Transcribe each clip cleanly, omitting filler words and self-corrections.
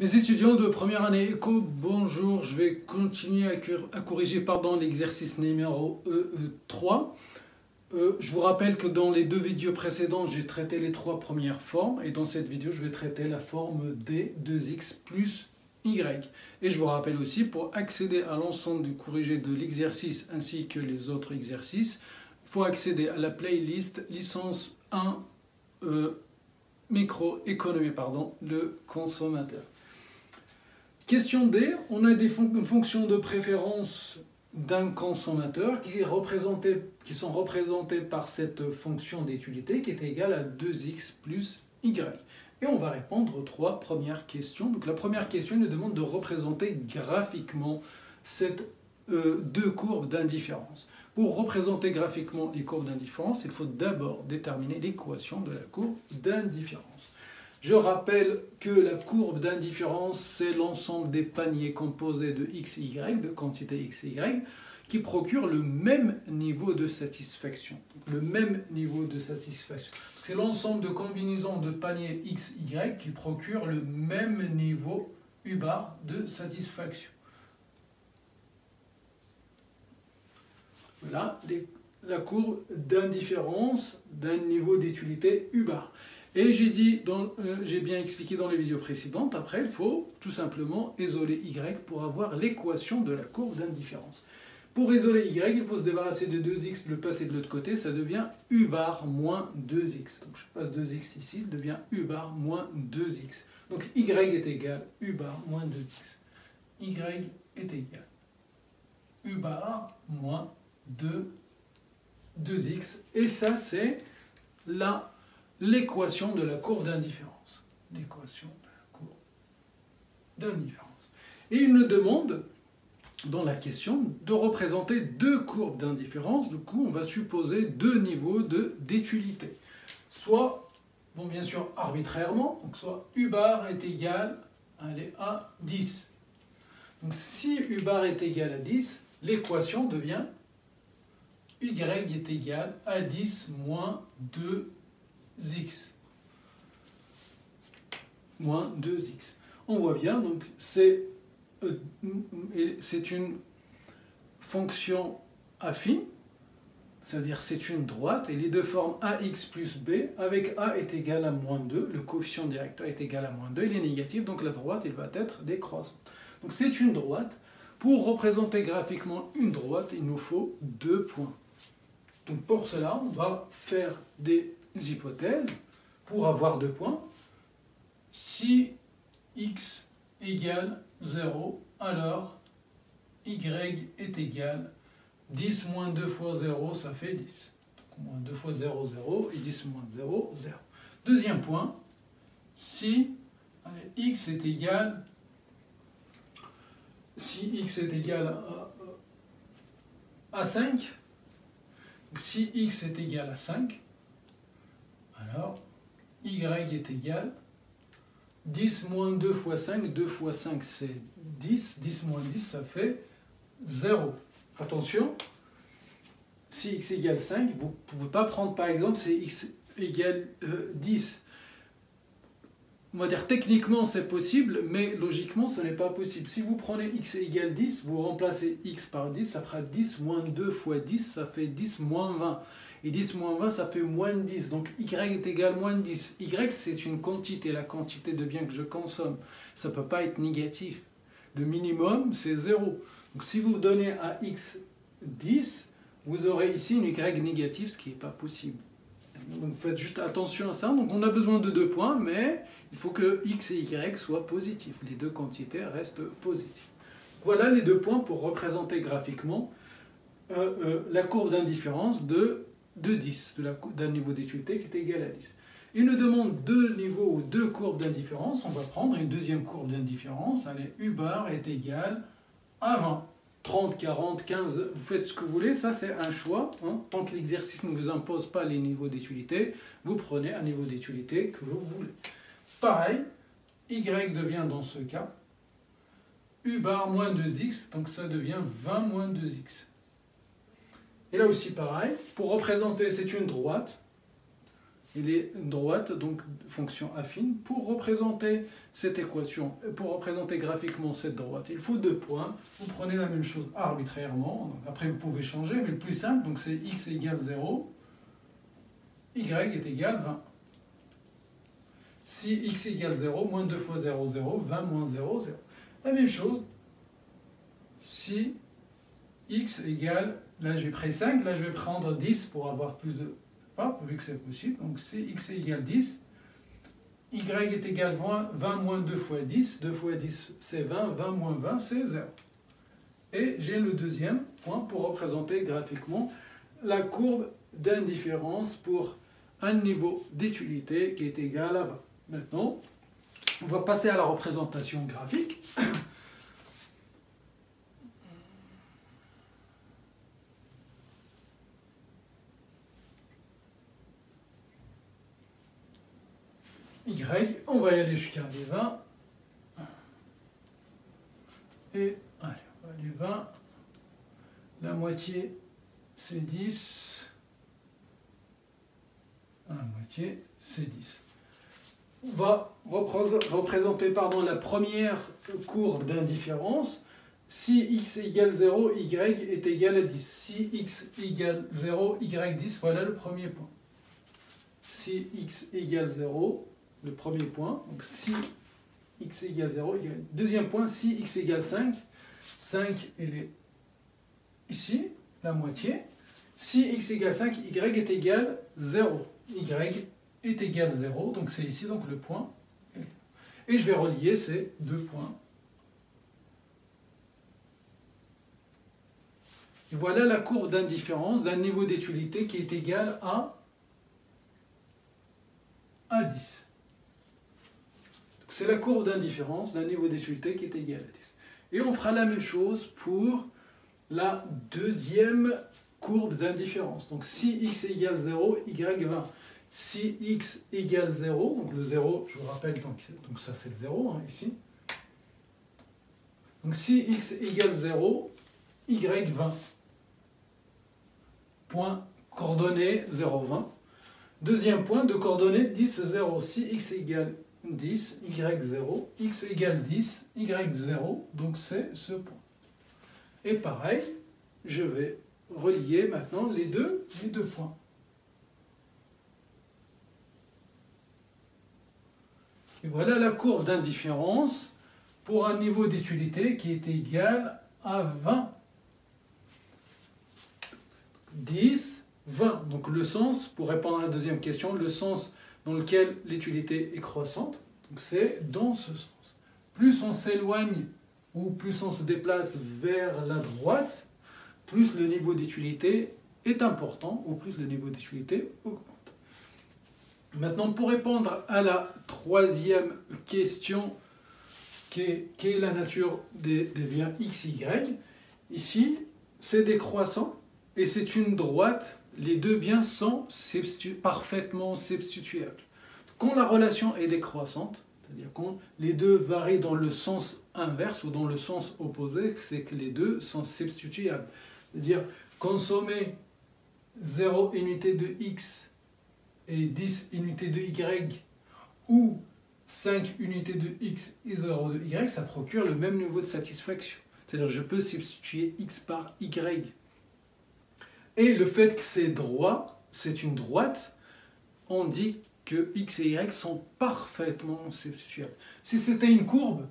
Mes étudiants de première année éco, bonjour, je vais continuer à corriger l'exercice numéro 3. Je vous rappelle que dans les deux vidéos précédentes, j'ai traité les trois premières formes et dans cette vidéo, je vais traiter la forme D, 2x plus y. Et je vous rappelle aussi, pour accéder à l'ensemble du corrigé de l'exercice ainsi que les autres exercices, il faut accéder à la playlist licence 1 microéconomie, le consommateur. Question D, on a une fonction de préférence d'un consommateur qui sont représentées par cette fonction d'utilité qui est égale à 2x plus y. Et on va répondre aux trois premières questions. Donc la première question nous demande de représenter graphiquement ces deux courbes d'indifférence. Pour représenter graphiquement les courbes d'indifférence, il faut d'abord déterminer l'équation de la courbe d'indifférence. Je rappelle que la courbe d'indifférence, c'est l'ensemble des paniers composés de x et y, de quantité x et y, qui procurent le même niveau de satisfaction. Le même niveau de satisfaction. C'est l'ensemble de combinaisons de paniers x, y qui procurent le même niveau U bar de satisfaction. Voilà la courbe d'indifférence d'un niveau d'utilité U bar. Et j'ai bien expliqué dans les vidéos précédentes, après il faut tout simplement isoler y pour avoir l'équation de la courbe d'indifférence. Pour isoler y, il faut se débarrasser de 2x, le passer de l'autre côté, ça devient U bar moins 2x. Donc je passe 2x ici, il devient U bar moins 2x. Donc y est égal U bar moins 2x. Y est égal U bar moins 2x. Et ça c'est l'équation de la courbe d'indifférence. L'équation de la courbe d'indifférence. Et il nous demande, dans la question, de représenter deux courbes d'indifférence. Du coup, on va supposer deux niveaux d'étualité. Soit, bon, bien sûr, arbitrairement, donc soit U bar est égal à 10. Donc si U bar est égal à 10, l'équation devient Y est égal à 10 moins 2x. Moins 2x. On voit bien, donc c'est une fonction affine, c'est-à-dire c'est une droite, et les deux formes ax plus b, avec a est égal à moins 2, le coefficient directeur est égal à moins 2, il est négatif, donc la droite il va être décroissante. Donc c'est une droite. Pour représenter graphiquement une droite, il nous faut deux points. Donc pour cela, on va faire des hypothèses pour avoir deux points. Si x égale 0, alors y est égal 10 moins 2 fois 0, ça fait 10. Donc moins 2 fois 0, 0, et 10 moins 0, 0. Deuxième point, si x est égal à 5, si x est égal à 5, alors y est égal 10 moins 2 fois 5, 2 fois 5 c'est 10, 10 moins 10 ça fait 0. Attention, si x égale 5, vous ne pouvez pas prendre par exemple si x égale 10. On va dire techniquement c'est possible, mais logiquement ce n'est pas possible. Si vous prenez x égale 10, vous remplacez x par 10, ça fera 10 moins 2 fois 10, ça fait 10 moins 20. Et 10 moins 20, ça fait moins 10. Donc y est égal moins 10. Y, c'est une quantité, la quantité de biens que je consomme. Ça ne peut pas être négatif. Le minimum, c'est 0. Donc si vous donnez à x 10, vous aurez ici une y négative, ce qui n'est pas possible. Donc faites juste attention à ça. Donc on a besoin de deux points, mais il faut que x et y soient positifs. Les deux quantités restent positives. Voilà les deux points pour représenter graphiquement la courbe d'indifférence de 10, d'un niveau d'utilité qui est égal à 10. Il nous demande deux niveaux ou deux courbes d'indifférence. On va prendre une deuxième courbe d'indifférence. Allez, U bar est égal à 20. 30, 40, 15, vous faites ce que vous voulez, ça c'est un choix. Hein. Tant que l'exercice ne vous impose pas les niveaux d'utilité, vous prenez un niveau d'utilité que vous voulez. Pareil, Y devient dans ce cas U bar moins 2x, donc ça devient 20 moins 2x. Et là aussi pareil, pour représenter, c'est une droite, elle est droite, donc fonction affine. Pour représenter cette équation, pour représenter graphiquement cette droite, il faut 2 points. Vous prenez la même chose arbitrairement. Donc après, vous pouvez changer, mais le plus simple, donc c'est x égale 0, y est égal 20. Si x égale 0, moins 2 fois 0, 0, 20 moins 0, 0. La même chose, si x égale, là j'ai pris 5, là je vais prendre 10 pour avoir plus de... vu que c'est possible, donc si x égale 10, y est égal 20 moins 2 fois 10, 2 fois 10 c'est 20, 20 moins 20 c'est 0. Et j'ai le deuxième point pour représenter graphiquement la courbe d'indifférence pour un niveau d'utilité qui est égal à 20. Maintenant, on va passer à la représentation graphique. Y, on va y aller jusqu'à les 20. Et allez, on va aller 20. La moitié, c'est 10. La moitié, c'est 10. On va représenter la première courbe d'indifférence. Si x égale 0, y est égal à 10. Si x égale 0, y 10, voilà le premier point. Si x égale 0, le premier point, donc si x égale 0, y. Deuxième point, si x égale 5, 5 elle est ici, la moitié. Si x égale 5, y est égal 0. Y est égal 0, donc c'est ici donc le point. Et je vais relier ces 2 points. Et voilà la courbe d'indifférence d'un niveau d'utilité qui est égal à 10. C'est la courbe d'indifférence d'un niveau d'utilité qui est égal à 10. Et on fera la même chose pour la deuxième courbe d'indifférence. Donc si x égale 0, y 20. Si x égale 0, donc le 0, je vous rappelle, donc ça c'est le 0 hein, ici. Donc si x égale 0, y 20. Point coordonnée 0, 20. Deuxième point de coordonnées 10, 0. Si x égale 10, y 0, x égale 10, y 0, donc c'est ce point. Et pareil, je vais relier maintenant les deux points. Et voilà la courbe d'indifférence pour un niveau d'utilité qui est égal à 20. 10, 20. Donc le sens, pour répondre à la deuxième question, le sens dans lequel l'utilité est croissante, c'est dans ce sens. Plus on s'éloigne ou plus on se déplace vers la droite, plus le niveau d'utilité est important ou plus le niveau d'utilité augmente. Maintenant, pour répondre à la troisième question, qui est la nature des biens x, y, ici, c'est décroissant et c'est une droite. Les deux biens sont parfaitement substituables. Quand la relation est décroissante, c'est-à-dire quand les deux varient dans le sens inverse ou dans le sens opposé, c'est que les deux sont substituables. C'est-à-dire consommer 0 unité de x et 10 unités de y ou 5 unités de x et 0 de y, ça procure le même niveau de satisfaction. C'est-à-dire je peux substituer x par y. Et le fait que c'est droit, c'est une droite, on dit que x et y sont parfaitement substituables. Si c'était une courbe,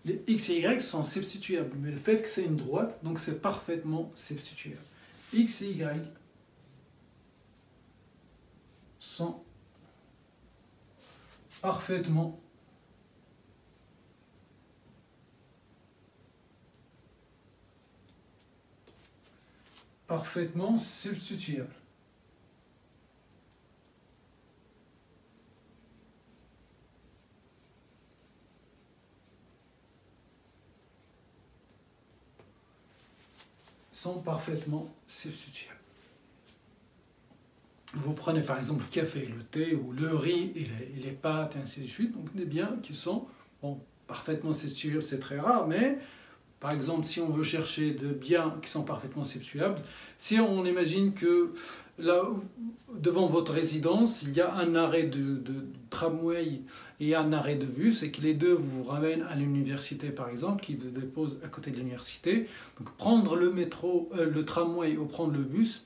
les x et y sont substituables, mais le fait que c'est une droite, donc c'est parfaitement substituable. X et y sont parfaitement substituables. Sont parfaitement substituables. Vous prenez par exemple le café et le thé, ou le riz et les pâtes, et ainsi de suite, donc des biens qui sont parfaitement substituables, c'est très rare, mais par exemple, si on veut chercher de biens qui sont parfaitement substituables, si on imagine que là, devant votre résidence, il y a un arrêt de tramway et un arrêt de bus, et que les deux vous ramènent à l'université par exemple, qui vous dépose à côté de l'université. Donc prendre le métro, le tramway ou prendre le bus,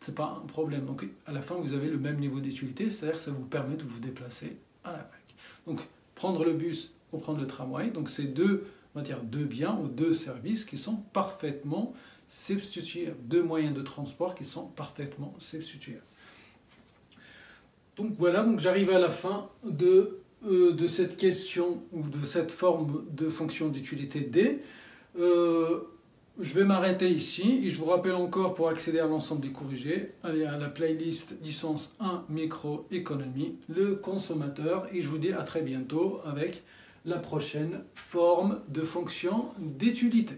c'est pas un problème. Donc à la fin, vous avez le même niveau d'utilité, c'est-à-dire que ça vous permet de vous déplacer à la fac. Donc prendre le bus ou prendre le tramway, donc c'est deux, on va dire, deux biens ou deux services qui sont parfaitement substituables, deux moyens de transport qui sont parfaitement substituables. Donc voilà, donc j'arrive à la fin de cette question ou de cette forme de fonction d'utilité D. Je vais m'arrêter ici et je vous rappelle encore, pour accéder à l'ensemble des corrigés, allez à la playlist licence 1 microéconomie, le consommateur, et je vous dis à très bientôt avec la prochaine forme de fonction d'utilité.